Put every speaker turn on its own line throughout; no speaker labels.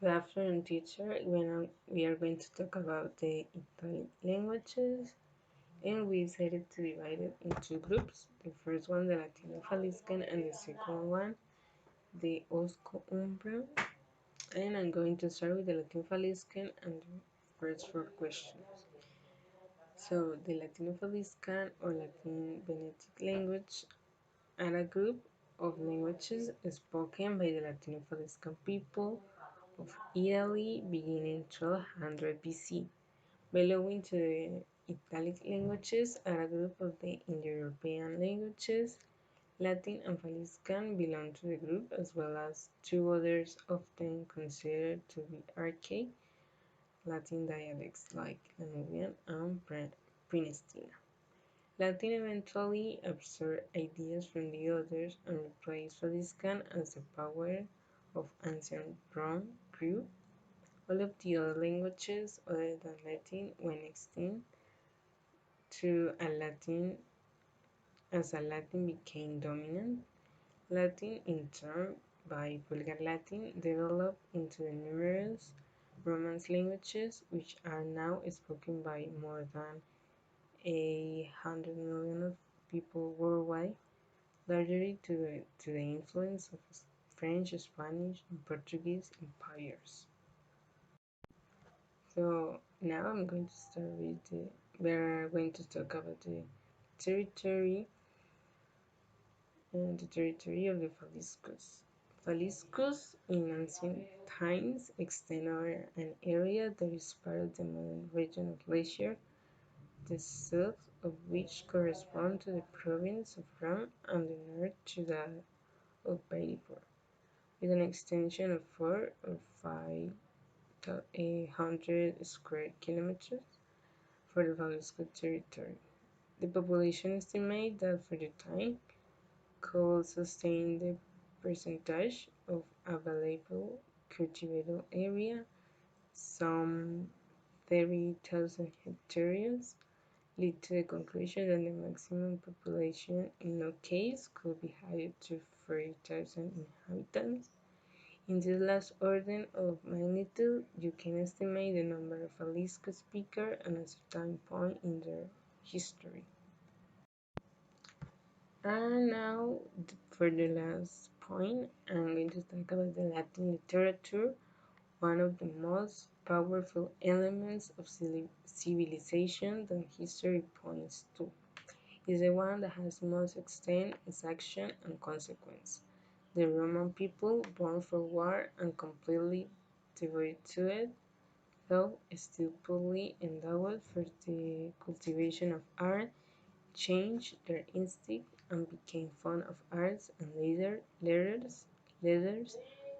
Good afternoon, teacher. We are going to talk about the Italic languages, and we decided to divide it into groups. The first one, the Latino-Faliscan, and the second one, the Osco-Umbro. And I'm going to start with the Latino-Faliscan and the first four questions. So, the Latino-Faliscan or Latin Venetic language are a group of languages spoken by the Latino-Faliscan people of Italy beginning 1200 BC. Belonging to the Italic languages are a group of the Indo-European languages. Latin and Faliscan belong to the group, as well as two others often considered to be archaic Latin dialects like Lanuvian and Prenestina. Latin eventually absorbed ideas from the others and replaced Faliscan as the power of ancient Rome grew. All of the other languages other than Latin went extinct to a Latin as a Latin became dominant. Latin, in turn, by Vulgar Latin, developed into the numerous Romance languages, which are now spoken by more than 100 million of people worldwide, largely to the influence of French, Spanish, and Portuguese empires. So now we're going to talk about territory the territory of the Faliscus. Faliscus in ancient times extended over an area that is part of the modern region of Lycia, the south of which corresponds to the province of Rome and the north to that of Baibur, with an extension of 4 or 500 square kilometers for the Falisco territory. The population estimates that for the time could sustain the percentage of available cultivable area, some 30,000 hectares, lead to the conclusion that the maximum population in no case could be higher to 40,000 inhabitants. In this last order of magnitude, you can estimate the number of Falisco speakers at a certain point in their history. And now, for the last point, I'm going to talk about the Latin literature. One of the most powerful elements of civilization that history points to is the one that has most extent its action and consequence. The Roman people, born for war and completely devoted to it, though still poorly endowed for the cultivation of art, changed their instinct and became fond of arts and letters,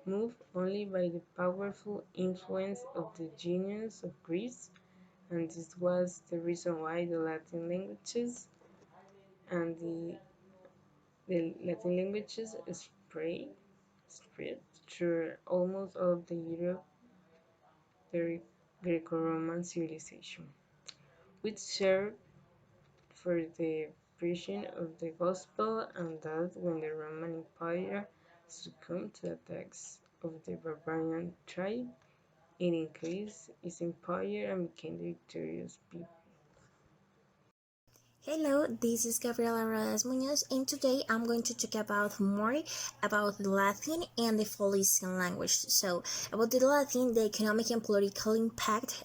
moved only by the powerful influence of the genius of Greece, and this was the reason why the Latin languages and the Latin languages spread through almost all of the Europe, the Greco-Roman civilization, which served for the preaching of the gospel, and that when the Roman Empire succumbed to the attacks of the barbarian tribe, it increased its empire and became the victorious people.
Hello, this is Gabriela Rodas Munoz, and today I'm going to talk about more about the Latin and the Phoenician language. So, about the Latin, the economic and political impact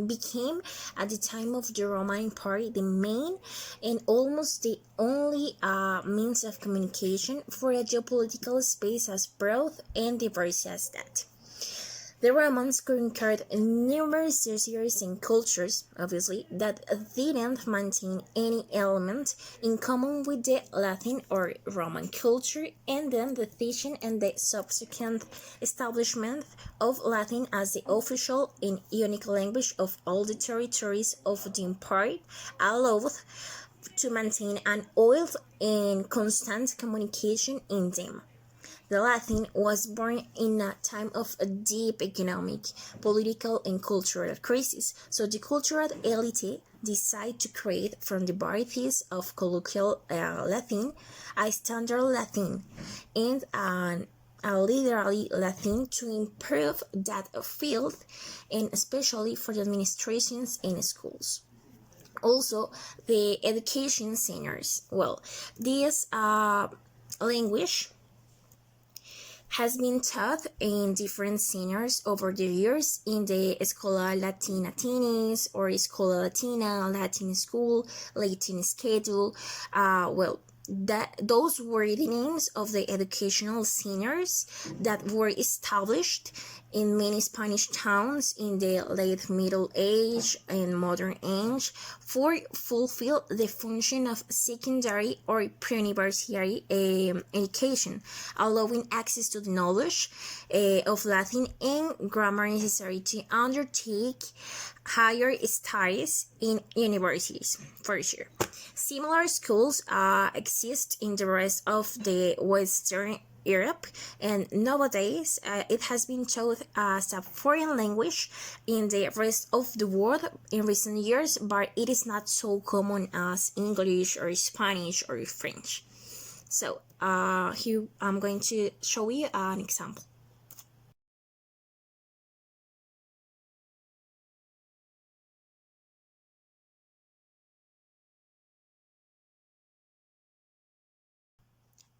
became at the time of the Roman Empire the main and almost the only means of communication for a geopolitical space as broad and diverse as that. The Romans conquered numerous societies and cultures, obviously, that didn't maintain any element in common with the Latin or Roman culture, and then the teaching and the subsequent establishment of Latin as the official and unique language of all the territories of the empire allowed to maintain an oil and constant communication in them. The Latin was born in a time of a deep economic, political, and cultural crisis, so the cultural elite decided to create from the varieties of colloquial Latin a standard Latin and literally Latin to improve that field, and especially for the administrations and schools. Also, the education centers. Well, this language has been taught in different centers over the years in the Escola Latina Tinis or Escola Latina, Latin School, Latin Schedule. Well, that those were the names of the educational centers that were established in many Spanish towns in the late Middle Age and Modern Age for fulfill the function of secondary or pre-university education, allowing access to the knowledge of Latin and grammar necessary to undertake higher studies in universities, for sure. Similar schools exist in the rest of the Western Europe, and nowadays it has been taught as a foreign language in the rest of the world in recent years, but it is not so common as English or Spanish or French. So here I'm going to show you an example.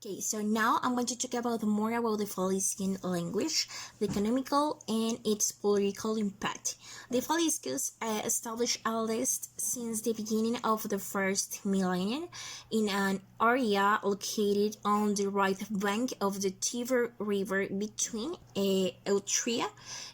Okay, so now I'm going to talk about more about the Phoenician language, the economical and its political impact. The Phoenicians established at least since the beginning of the first millennium in an area located on the right bank of the Tiber River between Eutria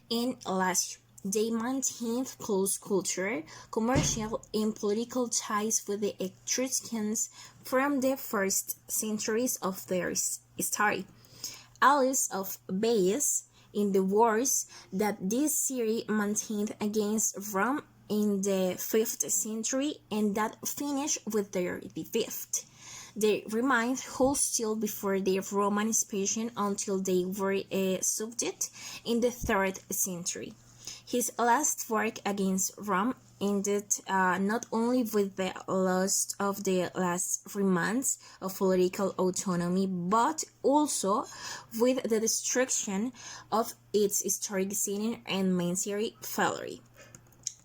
and Lazio. They maintained close cultural, commercial, and political ties with the Etruscans from the first centuries of their story. Allies of Baius in the wars that this city maintained against Rome in the 5th century and that finished with their defeat. They remained hostile before the Roman expansion until they were subdued in the 3rd century. His last work against Rome ended not only with the loss of the last remnants of political autonomy, but also with the destruction of its historic city and main city, Phalery.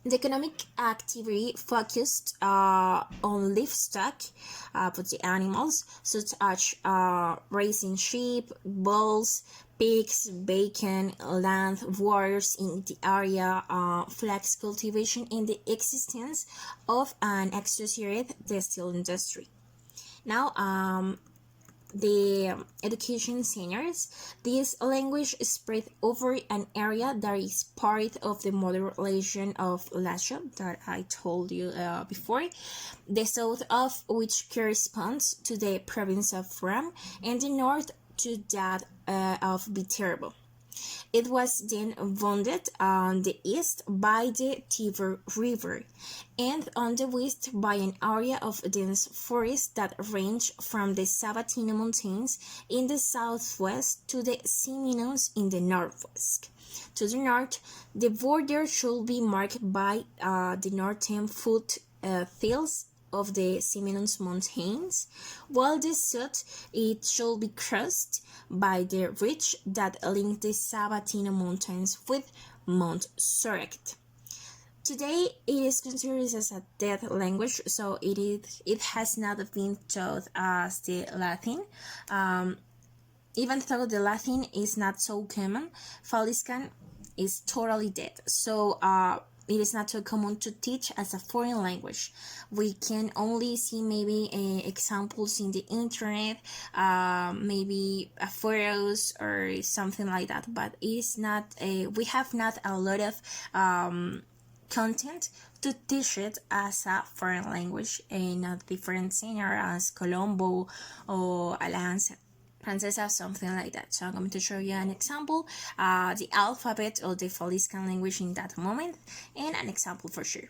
The economic activity focused on livestock, for the animals, such as raising sheep, bulls, pigs, bacon, land warriors in the area, flax cultivation, and the existence of an associated textile industry. Now, the education centers, this language spread over an area that is part of the modern region of Lazio that I told you before, the south of which corresponds to the province of Rome, and the north to that of Viterbo. It was then bounded on the east by the Tiber River and on the west by an area of dense forest that ranged from the Sabatino Mountains in the southwest to the Seminoles in the northwest. To the north, the border should be marked by the northern foothills of the Seminoles Mountains, while the south it should be crossed by the ridge that linked the Sabatino Mountains with Mount Sorect. Today, it is considered as a dead language, so it has not been taught as the Latin. Even though the Latin is not so common, Faliscan is totally dead. So it is not so common to teach as a foreign language. We can only see maybe examples in the internet, maybe photos or something like that. But it is not. We have not a lot of content to teach it as a foreign language in a different scenario as Colombo or Alliance Francesa, something like that. So I'm going to show you an example, the alphabet of the Faliscan language in that moment, and an example for sure.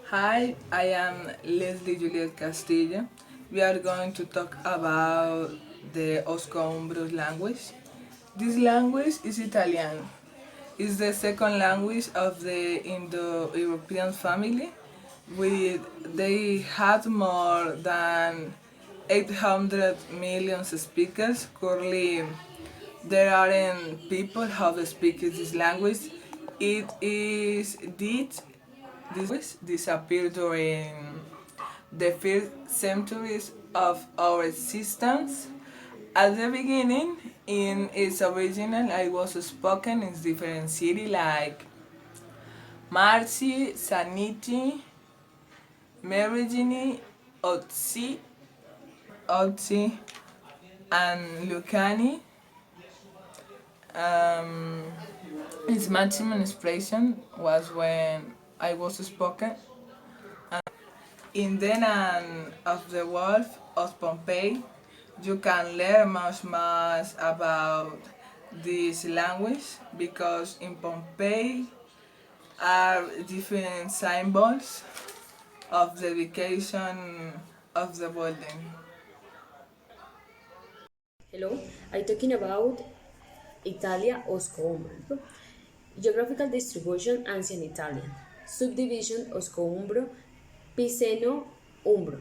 Hi, I am Leslie Juliet Castillo. We are going to talk about the Oscombros language. This language is Italian. is the second language of the Indo-European family. They had more than 800 million speakers. Currently, there aren't people who speak this language. It is did this language disappeared during the first centuries of our existence. At the beginning, in its original, I was spoken in different cities like Marci, Saniti, Merigini, Otsi, and Lucani. Um, its maximum expression was when I was spoken in the land of the Wolf of Pompeii. You can learn much about this language because in Pompeii are different symbols of the dedication of the building.
Hello, I'm talking about Italia Osco-Umbro. Geographical distribution Ancient Italian. Subdivision Osco-Umbro, Piceno-Umbro.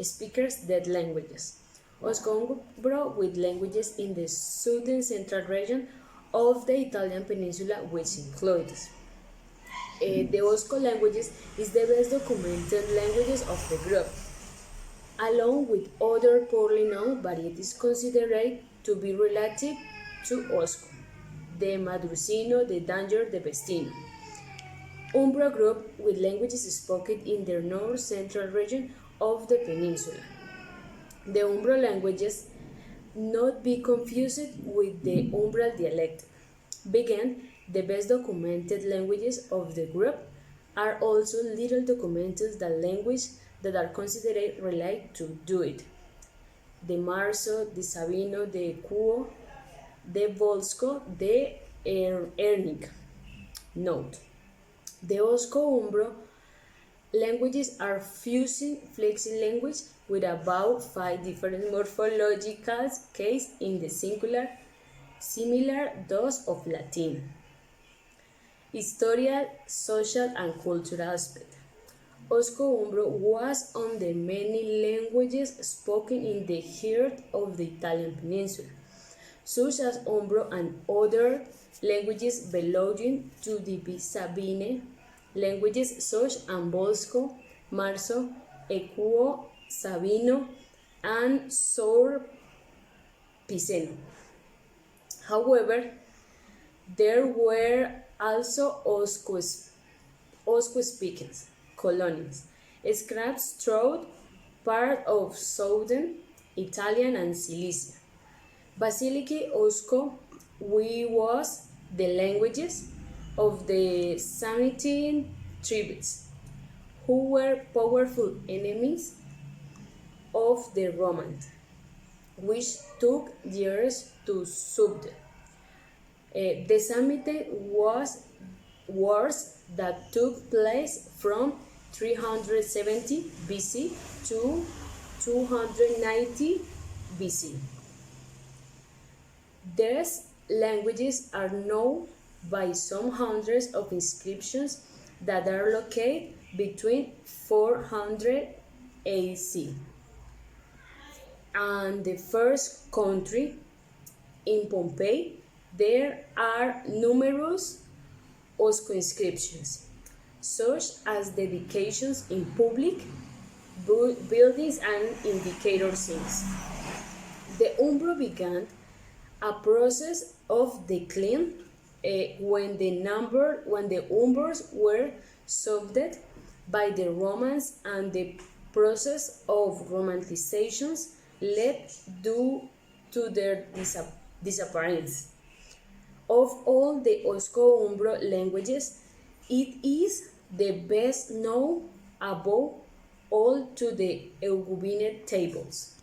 Speakers dead languages. Osco-Umbro with languages in the southern central region of the Italian peninsula, which includes the Osco languages is the best documented languages of the group, along with other poorly known varieties considered to be relative to Osco, the Madrusino, the Danger, the Vestino. Umbro group with languages spoken in the north central region of the peninsula. The Umbro languages, not be confused with the Umbral dialect. Again, the best documented languages of the group are also little documented the languages that are considered related to do it. The Marso, the Sabino, the Cuo, the Volsco, the Ernig. Note: the Osco-Umbro languages are fusing flexing language with about 5 different morphological cases in the singular, similar those of Latin. Historical, social, and cultural aspect. Osco-Umbro was on the many languages spoken in the heart of the Italian peninsula, such as Umbro and other languages belonging to the Sabine languages such as Volsco, Marso, Equo, Sabino, and Sour Piceno. However, there were also Osco speakers, colonies, scraps throughout part of southern Italian and Silesia. Basilici Osco was the languages of the Samnitan tribes, who were powerful enemies of the Romans, which took years to subdue. The Samnite was wars that took place from 370 BC to 290 BC. These languages are known by some hundreds of inscriptions that are located between 400 AC and the first country. In Pompeii, there are numerous Osco inscriptions, such as dedications in public buildings and indicator signs. The Umbro began a process of decline when the Umbers were subdued by the Romans, and the process of romanizations led due to their disappearance. Of all the Osco-Umbro languages, it is the best known above all to the Eugubine tables.